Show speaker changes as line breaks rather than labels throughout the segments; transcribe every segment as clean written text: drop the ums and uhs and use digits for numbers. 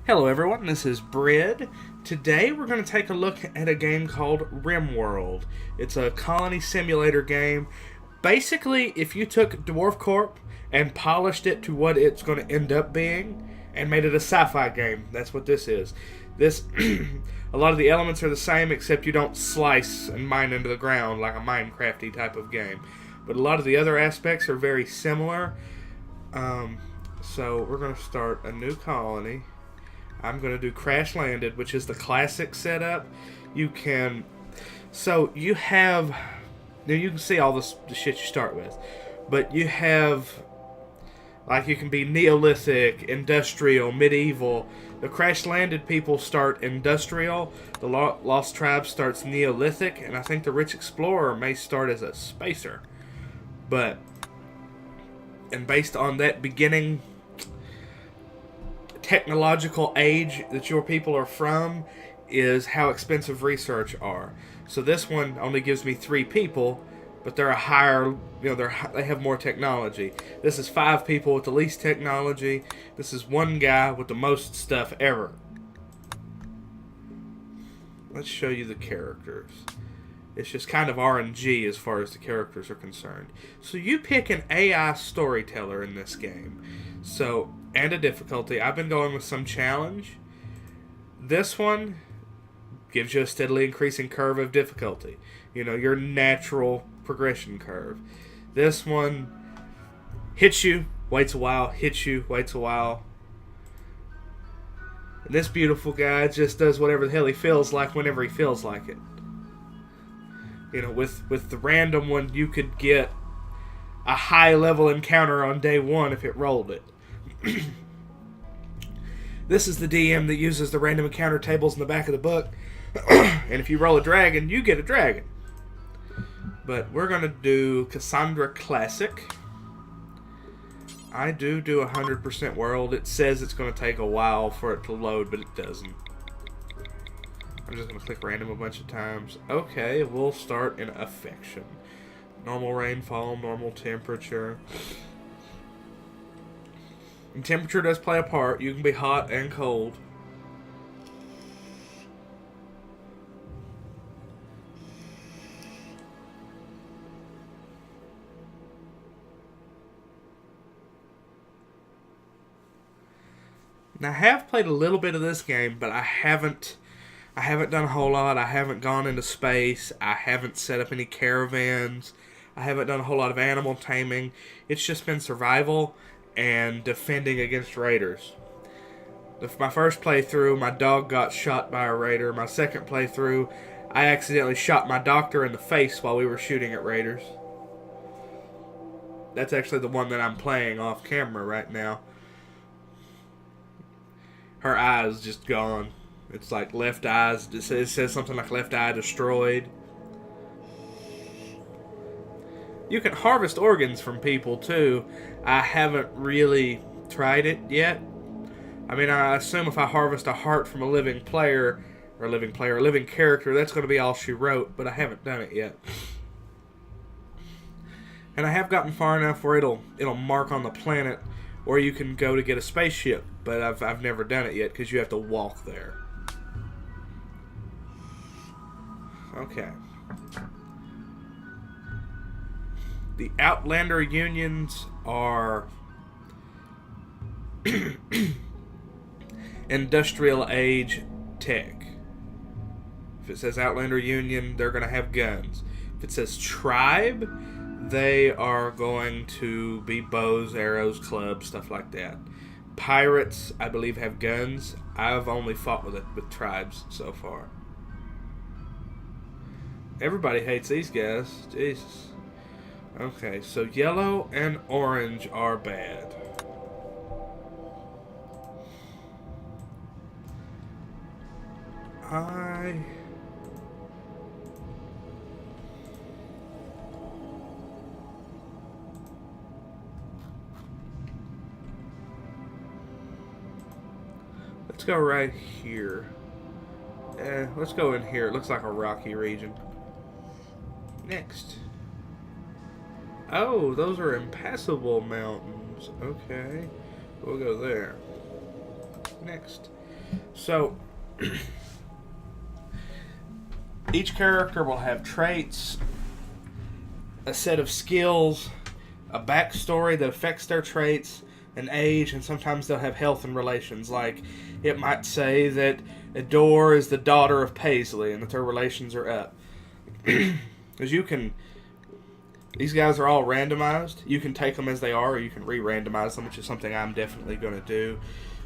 Hello everyone, this is Bread. Today we're going to take a look at a game called RimWorld. It's a colony simulator game. Basically, if you took DwarfCorp and polished it to what it's going to end up being and made it a sci-fi game, that's what this is. This, a lot of the elements are the same except you don't slice and mine into the ground like a Minecrafty type of game. But a lot of the other aspects are very similar. So we're going to start a new colony. I'm going to do crashlanded, which is the classic setup. You can see all the shit you start with, but you have, like, you can be Neolithic, industrial, medieval. The crashlanded people start industrial, the Lost Tribe starts Neolithic, and I think the Rich Explorer may start as a spacer. And based on that beginning technological age that your people are from is how expensive research are. So this one only gives me 3 people, but they're a higher, they have more technology. This is 5 people with the least technology. This is 1 guy with the most stuff ever. Let's show you the characters. It's just kind of RNG as far as the characters are concerned. So you pick an AI storyteller in this game. And a difficulty. I've been going with some challenge. This one gives you a steadily increasing curve of difficulty. Your natural progression curve. This one hits you, waits a while, hits you, waits a while. And this beautiful guy just does whatever the hell he feels like whenever he feels like it. With the random one, you could get a high level encounter on day 1 if it rolled it. This is the DM that uses the random encounter tables in the back of the book. And if you roll a dragon, you get a dragon. But we're going to do Cassandra Classic. I do 100% world. It says it's going to take a while for it to load, but it doesn't. I'm just going to click random a bunch of times. Okay, we'll start in affection. Normal rainfall, normal temperature. And temperature does play a part. You can be hot and cold. Now, I have played a little bit of this game, but I haven't done a whole lot. I haven't gone into space. I haven't set up any caravans. I haven't done a whole lot of animal taming. It's just been survival and defending against raiders. My first playthrough, my dog got shot by a raider. My second playthrough, I accidentally shot my doctor in the face while we were shooting at raiders. That's actually the one that I'm playing off camera right now. Her eye's just gone. It's like left eyes. It says something like left eye destroyed. You can harvest organs from people too. I haven't really tried it yet. I mean, I assume if I harvest a heart from a living player, a living character, that's going to be all she wrote, but I haven't done it yet. And I have gotten far enough where it'll mark on the planet where you can go to get a spaceship, but I've never done it yet because you have to walk there. Okay. The Outlander unions are industrial age tech. If it says Outlander Union, they're going to have guns. If it says tribe, they are going to be bows, arrows, clubs, stuff like that. Pirates, I believe, have guns. I've only fought with tribes so far. Everybody hates these guys. Jesus. Okay, so yellow and orange are bad. Let's go right here. Let's go in here. It looks like a rocky region. Next. Oh, those are impassable mountains. Okay. We'll go there. Next. So, each character will have traits, a set of skills, a backstory that affects their traits, an age, and sometimes they'll have health and relations. Like, it might say that Adore is the daughter of Paisley and that their relations are up. Because you can... These guys are all randomized. You can take them as they are, or you can re-randomize them, which is something I'm definitely going to do.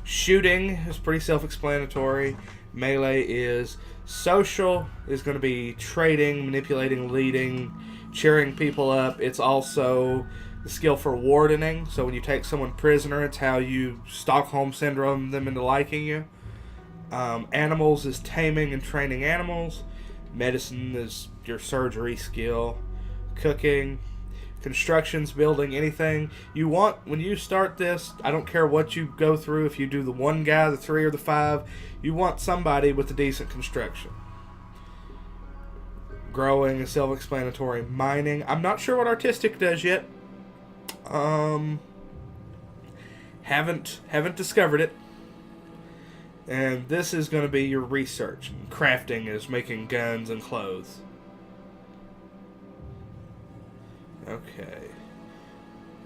Shooting is pretty self-explanatory. Melee is social, is going to be trading, manipulating, leading, cheering people up. It's also the skill for wardening. So when you take someone prisoner, it's how you Stockholm Syndrome them into liking you. Animals is taming and training animals. Medicine is your surgery skill. Cooking, constructions, building, anything you want. When you start this, I don't care what you go through, if you do the 1 guy, the 3, or the 5, you want somebody with a decent construction. Growing is self-explanatory. Mining, I'm not sure what artistic does yet. Haven't discovered it. And this is going to be your research. Crafting is making guns and clothes. Okay.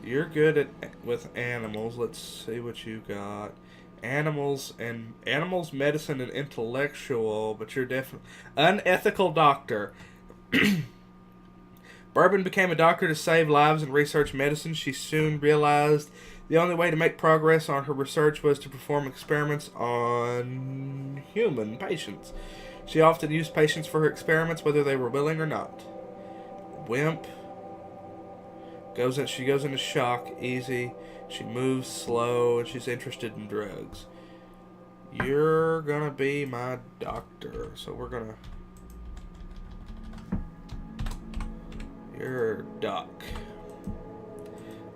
You're good with animals. Let's see what you got. Animals, medicine, and intellectual, but you're definitely... Unethical doctor. Bourbon became a doctor to save lives and research medicine. She soon realized the only way to make progress on her research was to perform experiments on human patients. She often used patients for her experiments, whether they were willing or not. Wimp. She goes into shock easy. She moves slow, and she's interested in drugs. You're gonna be my doctor, so we're gonna... You're Doc.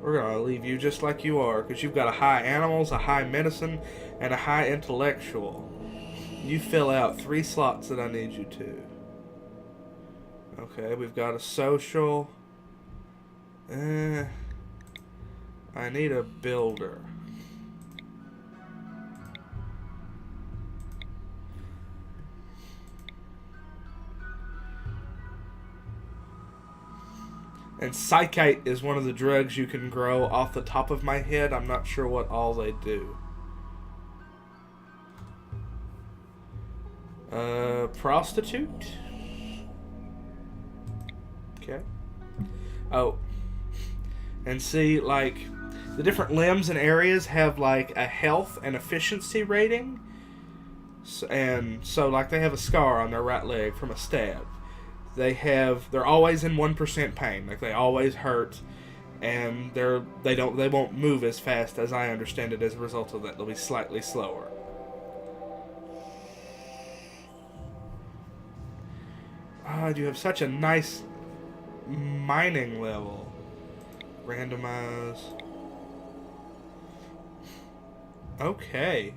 We're gonna leave you just like you are, because you've got a high animals, a high medicine, and a high intellectual. You fill out 3 slots that I need you to. Okay, we've got a social... I need a builder. And psychite is one of the drugs you can grow off the top of my head. I'm not sure what all they do. Prostitute? Okay. Oh. And see, like, the different limbs and areas have, like, a health and efficiency rating. So, like, they have a scar on their right leg from a stab. They're always in 1% pain. Like, they always hurt. And they won't move as fast as I understand it as a result of that. They'll be slightly slower. You have such a nice mining level. Randomize. Okay.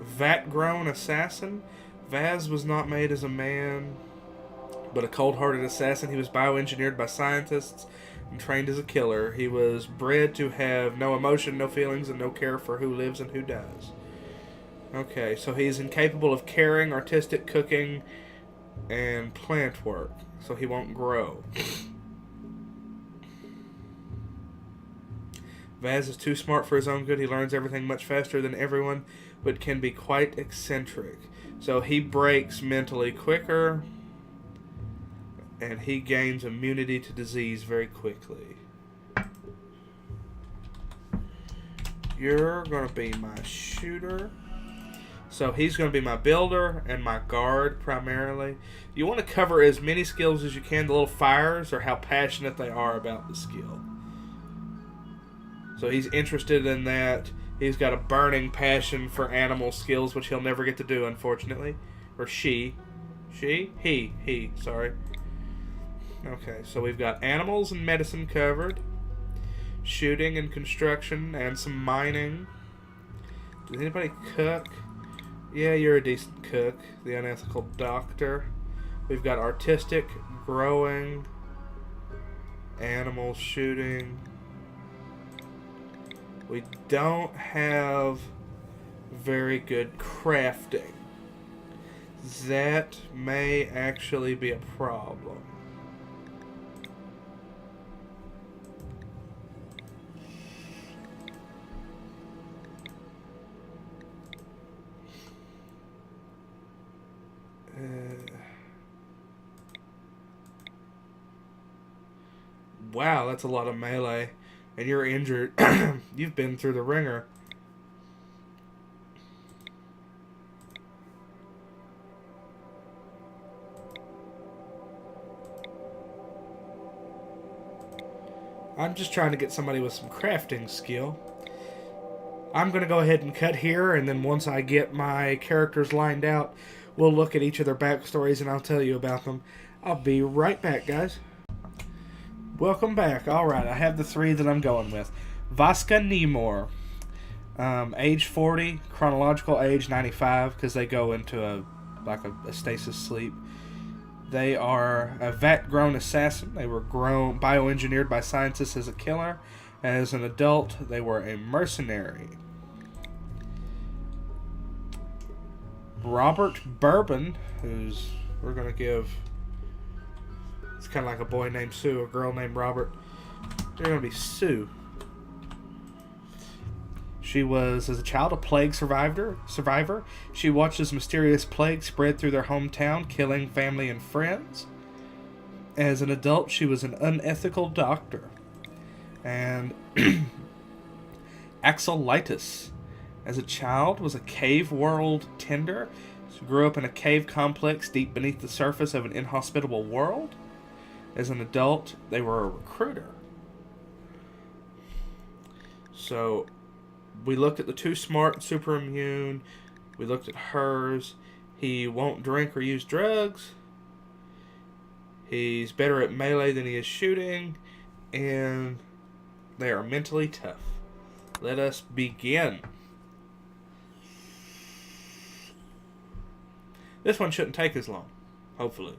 Vat-grown assassin. Vaz was not made as a man, but a cold-hearted assassin. He was bioengineered by scientists and trained as a killer. He was bred to have no emotion, no feelings, and no care for who lives and who dies. Okay, so he's incapable of caring, artistic, cooking, and plant work. So he won't grow. Vaz is too smart for his own good. He learns everything much faster than everyone, but can be quite eccentric. So he breaks mentally quicker, and he gains immunity to disease very quickly. You're going to be my shooter. So he's going to be my builder and my guard primarily. You want to cover as many skills as you can. The little fires are how passionate they are about the skill. So he's interested in that. He's got a burning passion for animal skills, which he'll never get to do, unfortunately. Or she. She? He. Sorry. Okay, so we've got animals and medicine covered. Shooting and construction and some mining. Does anybody cook? Yeah, you're a decent cook. The unethical doctor. We've got artistic, growing, animal shooting. We don't have very good crafting. That may actually be a problem. Wow, that's a lot of melee. And you're injured. You've been through the ringer. I'm just trying to get somebody with some crafting skill. I'm going to go ahead and cut here, and then once I get my characters lined out, we'll look at each of their backstories and I'll tell you about them. I'll be right back, guys. Welcome back. Alright, I have the 3 that I'm going with. Vaska Nemor. Age 40, chronological age 95, because they go into a stasis sleep. They are a vat-grown assassin. They were bioengineered by scientists as a killer. As an adult, they were a mercenary. Robert Bourbon, who's, we're going to give, it's kind of like a boy named Sue, a girl named Robert. They're going to be Sue. She was, as a child, a plague survivor. She watched as mysterious plague spread through their hometown, killing family and friends. As an adult, she was an unethical doctor. And Axelitis, as a child, was a cave world tender. She grew up in a cave complex deep beneath the surface of an inhospitable world. As an adult, they were a recruiter. So we looked at the 2 smart and super immune. We looked at hers. He won't drink or use drugs. He's better at melee than he is shooting. And they are mentally tough. Let us begin. This one shouldn't take as long, hopefully.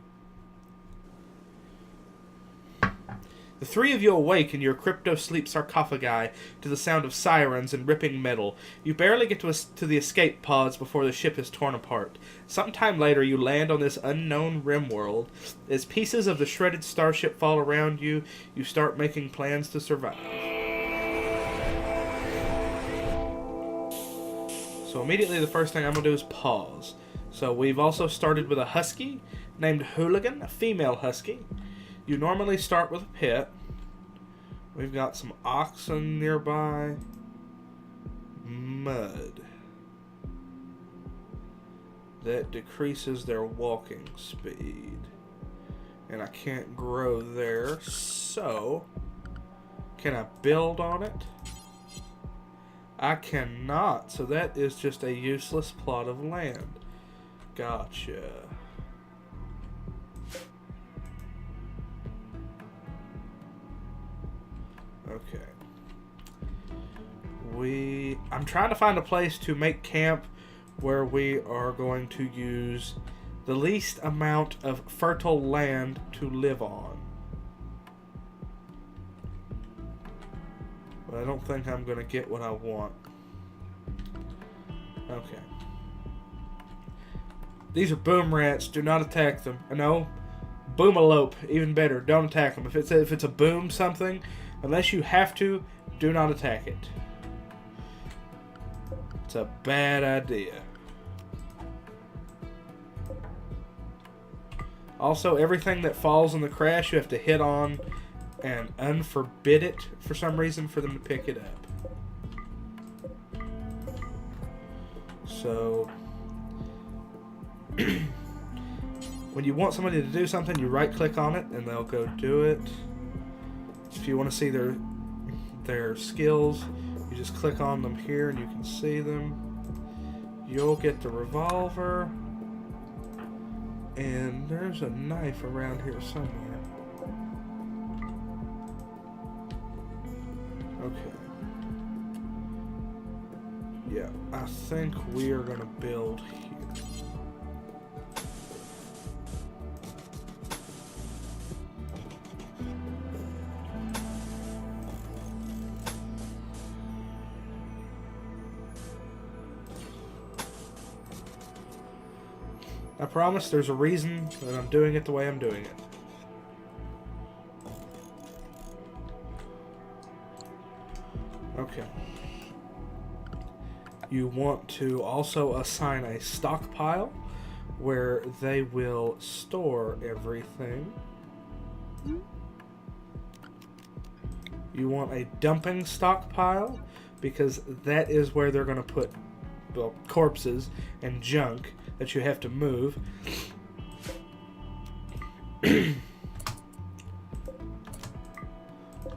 The 3 of you awake in your crypto-sleep sarcophagi to the sound of sirens and ripping metal. You barely get to the escape pods before the ship is torn apart. Sometime later, you land on this unknown RimWorld. As pieces of the shredded starship fall around you, you start making plans to survive. So immediately the first thing I'm going to do is pause. So we've also started with a husky named Hooligan, a female husky. You normally start with a pet. We've got some oxen nearby. Mud. That decreases their walking speed. And I can't grow there, so can I build on it? I cannot, so that is just a useless plot of land. Gotcha. Okay. I'm trying to find a place to make camp where we are going to use the least amount of fertile land to live on. But I don't think I'm going to get what I want. Okay. These are boom rats. Do not attack them. No. Boomalope. Even better. Don't attack them. If it's a boom something, unless you have to, do not attack it. It's a bad idea. Also, everything that falls in the crash, you have to hit on and unforbid it for some reason for them to pick it up. So, when you want somebody to do something, you right-click on it and they'll go do it. If you want to see their skills, you just click on them here and you can see them. You'll get the revolver. And there's a knife around here somewhere. Okay. Yeah, I think we are going to build here. I promise there's a reason that I'm doing it the way I'm doing it. Okay. You want to also assign a stockpile where they will store everything. You want a dumping stockpile because that is where they're going to put, well, corpses and junk that you have to move. We're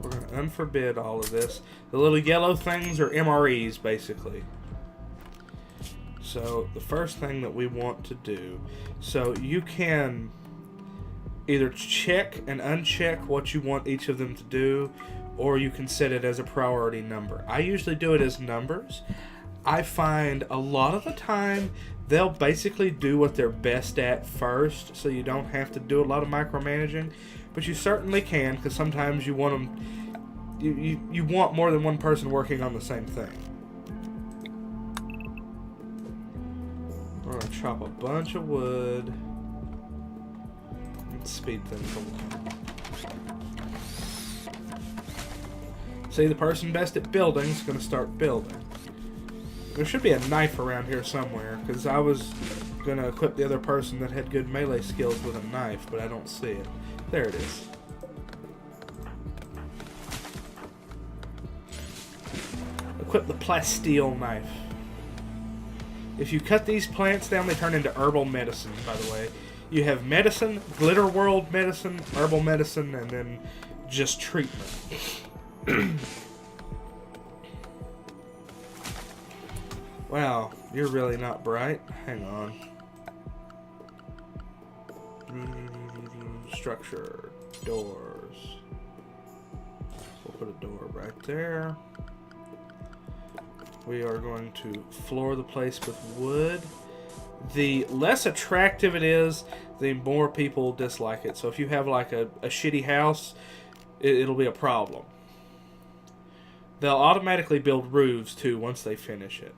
going to unforbid all of this. The little yellow things are MREs, basically. So the first thing that we want to do, so you can either check and uncheck what you want each of them to do, or you can set it as a priority number. I usually do it as numbers. I find a lot of the time they'll basically do what they're best at first, so you don't have to do a lot of micromanaging, but you certainly can, because sometimes you want them, you want more than one person working on the same thing. We're going to chop a bunch of wood and speed things along. See, the person best at building is going to start building. There should be a knife around here somewhere, because I was going to equip the other person that had good melee skills with a knife, but I don't see it. There it is. Equip the plasteel knife. If you cut these plants down, they turn into herbal medicine, by the way. You have medicine, glitter world medicine, herbal medicine, and then just treatment. Wow, you're really not bright. Hang on. Structure. Doors. We'll put a door right there. We are going to floor the place with wood. The less attractive it is, the more people dislike it. So if you have like a shitty house, it'll be a problem. They'll automatically build roofs too once they finish it.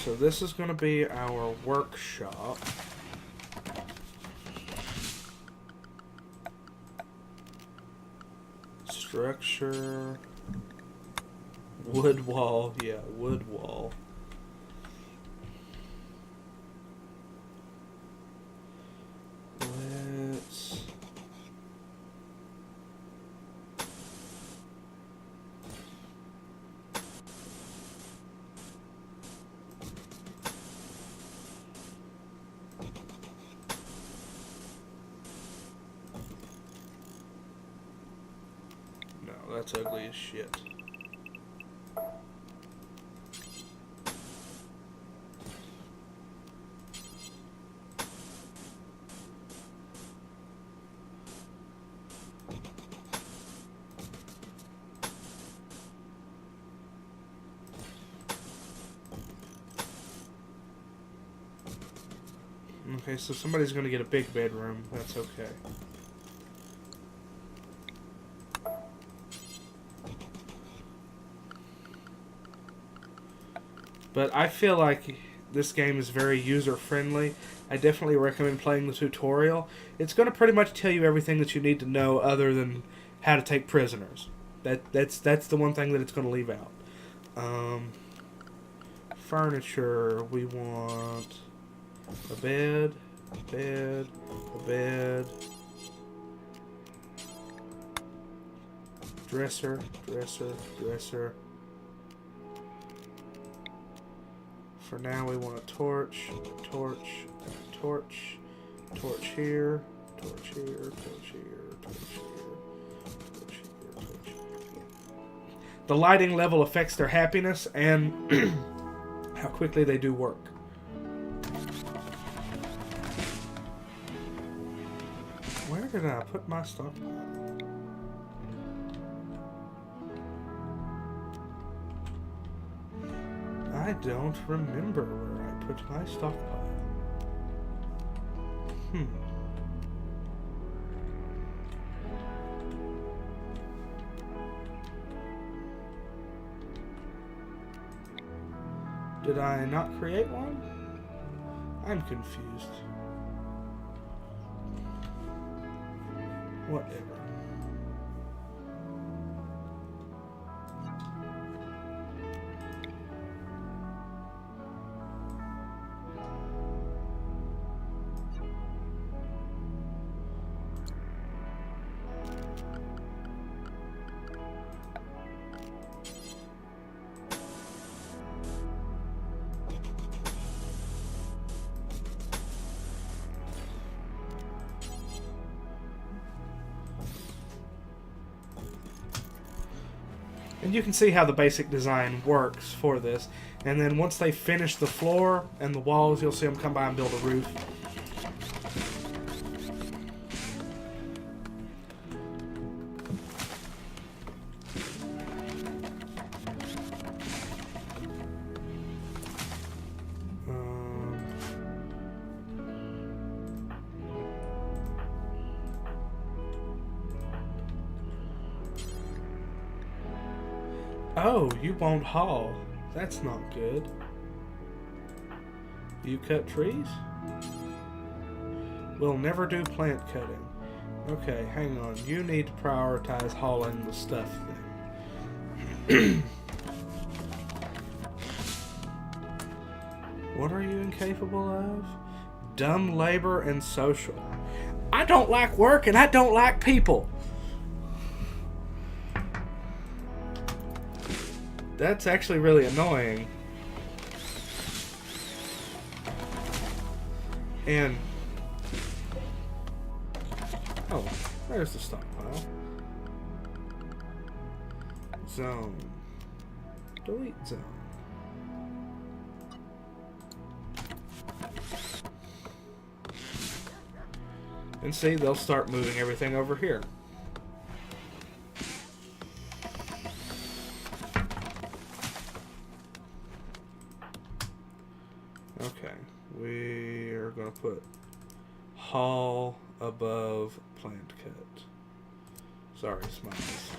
So this is going to be our workshop. Structure. Wood wall. Yeah, wood wall. Let's... No, that's ugly as shit. Okay, so somebody's going to get a big bedroom. That's okay. But I feel like this game is very user-friendly. I definitely recommend playing the tutorial. It's going to pretty much tell you everything that you need to know other than how to take prisoners. That's the one thing that it's going to leave out. Furniture, we want... a bed, a bed, a bed, dresser, dresser, dresser. For now we want a torch, torch, torch, torch here, torch here, torch here, torch here, torch here, torch here. The lighting level affects their happiness and how quickly they do work. Where did I put my stockpile? I don't remember where I put my stockpile. Did I not create one? I'm confused. Whatever. And you can see how the basic design works for this. And then once they finish the floor and the walls, you'll see them come by and build a roof. Oh, you won't haul. That's not good. You cut trees? We'll never do plant cutting. Okay, hang on. You need to prioritize hauling the stuff then. What are you incapable of? Dumb labor and social. I don't like work and I don't like people. That's actually really annoying. And... oh, there's the stockpile. Zone. Delete zone. And see, they'll start moving everything over here. Okay, we are going to put haul above plant cut. Sorry, Smiles.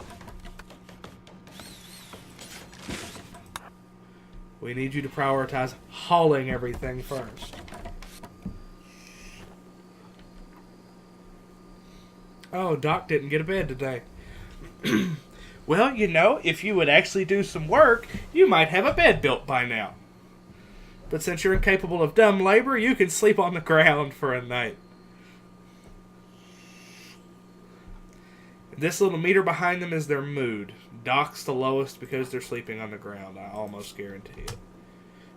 We need you to prioritize hauling everything first. Oh, Doc didn't get a bed today. Well, you know, if you would actually do some work, you might have a bed built by now. But since you're incapable of dumb labor, you can sleep on the ground for a night. This little meter behind them is their mood. Doc's the lowest because they're sleeping on the ground, I almost guarantee it.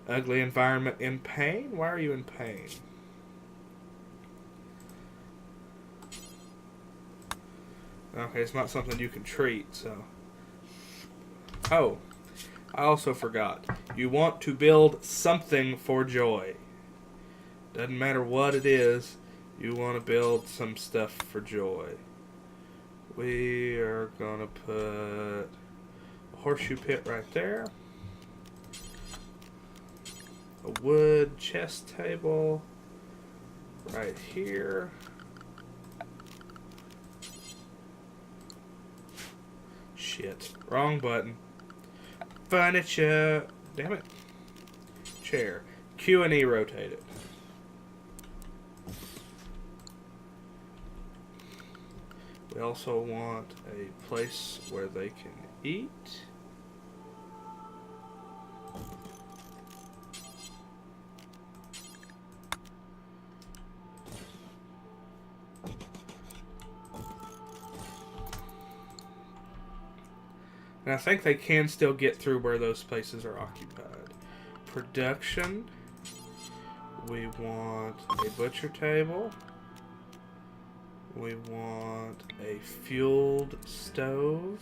Ugly environment in pain? Why are you in pain? Okay, it's not something you can treat, so... oh, I also forgot. You want to build something for joy. Doesn't matter what it is, you want to build some stuff for joy. We are going to put a horseshoe pit right there. A wood chest table right here. Shit, wrong button. Furniture. Damn it. Chair. Q and E rotated. We also want a place where they can eat. And I think they can still get through where those places are occupied. Production. We want a butcher table. We want a fueled stove.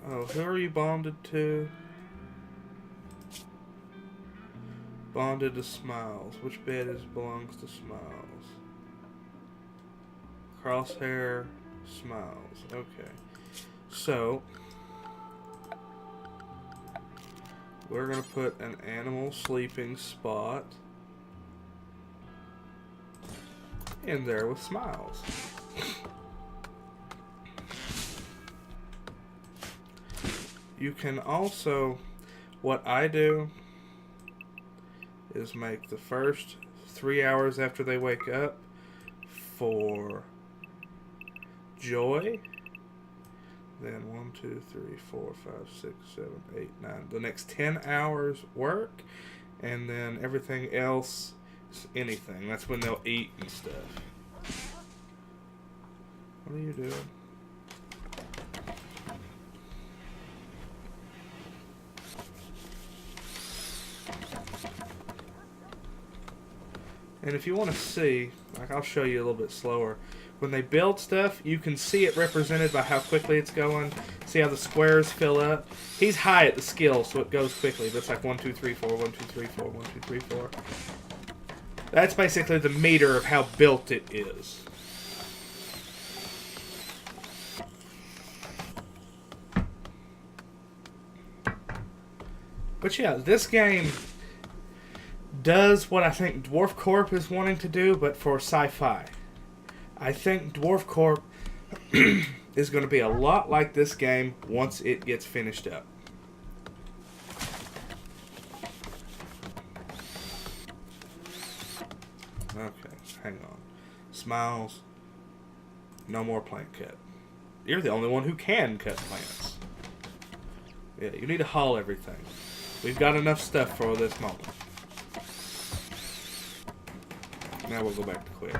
Oh, who are you bonded to? Bonded to Smiles. Which bed belongs to Smiles? Crosshair, Smiles. Okay. So, we're going to put an animal sleeping spot in there with Smiles. You can also, what I do is make the first 3 hours after they wake up for joy. Then 1, 2, 3, 4, 5, 6, 7, 8, 9. The next 10 hours work, and then everything else is anything. That's when they'll eat and stuff. What are you doing? And if you want to see, like I'll show you a little bit slower. When they build stuff, you can see it represented by how quickly it's going. See how the squares fill up? He's high at the skill, so it goes quickly. But it's like 1, 2, 3, 4, 1, 2, 3, 4, 1, 2, 3, 4. That's basically the meter of how built it is. But yeah, this game does what I think DwarfCorp is wanting to do, but for sci-fi. I think DwarfCorp is going to be a lot like this game once it gets finished up. Okay, hang on. Smiles. No more plant cut. You're the only one who can cut plants. Yeah, you need to haul everything. We've got enough stuff for this moment. Now we'll go back to quit.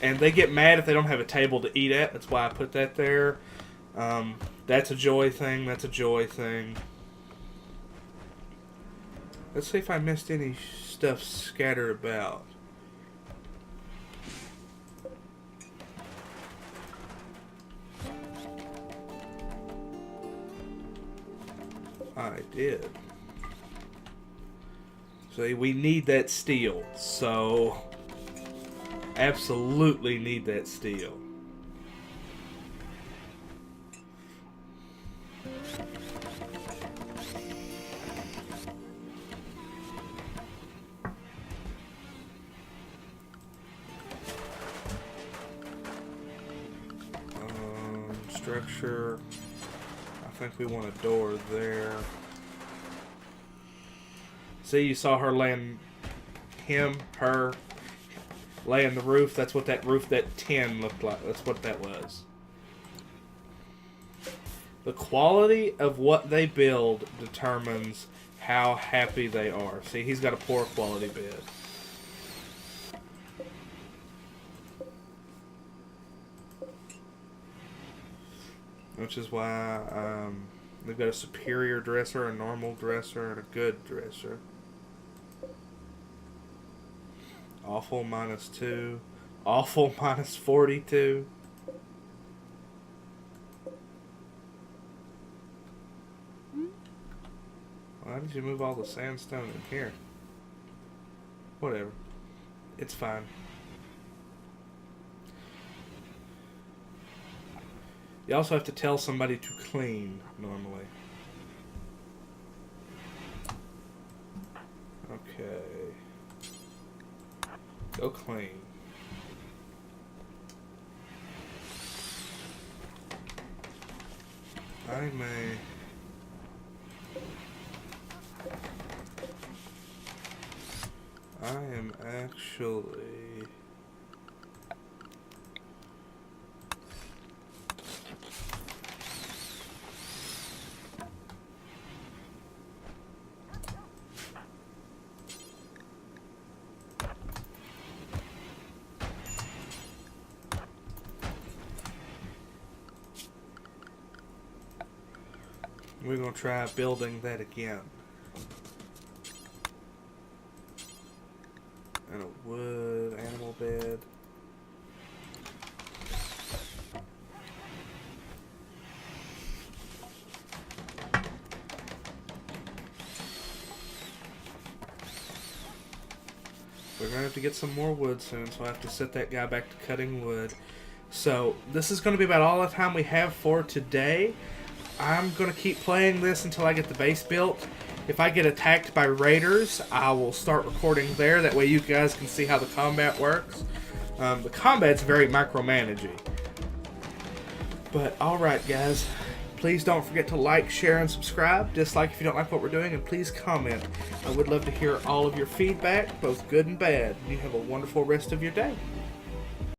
And they get mad if they don't have a table to eat at. That's why I put that there. That's a joy thing. That's a joy thing. Let's see if I missed any stuff scattered about. I did. See, we need that steel, so absolutely need that steel. Structure. I think we want a door there. See, you saw her laying her laying the roof. That's what that roof, that tin looked like. That's what that was. The quality of what they build determines how happy they are. See, he's got a poor quality bed. Which is why they've got a superior dresser, a normal dresser, and a good dresser. Awful -2. Awful -42. Why did you move all the sandstone in here? Whatever. It's fine. You also have to tell somebody to clean, normally. Okay. Go clean. I am actually... We're going to try building that again. And a wood animal bed. We're going to have to get some more wood soon, so I have to set that guy back to cutting wood. So, this is going to be about all the time we have for today. I'm going to keep playing this until I get the base built. If I get attacked by raiders, I will start recording there. That way you guys can see how the combat works. The combat's very micromanaging. But alright guys, please don't forget to like, share, and subscribe. Dislike if you don't like what we're doing, and please comment. I would love to hear all of your feedback, both good and bad. You have a wonderful rest of your day.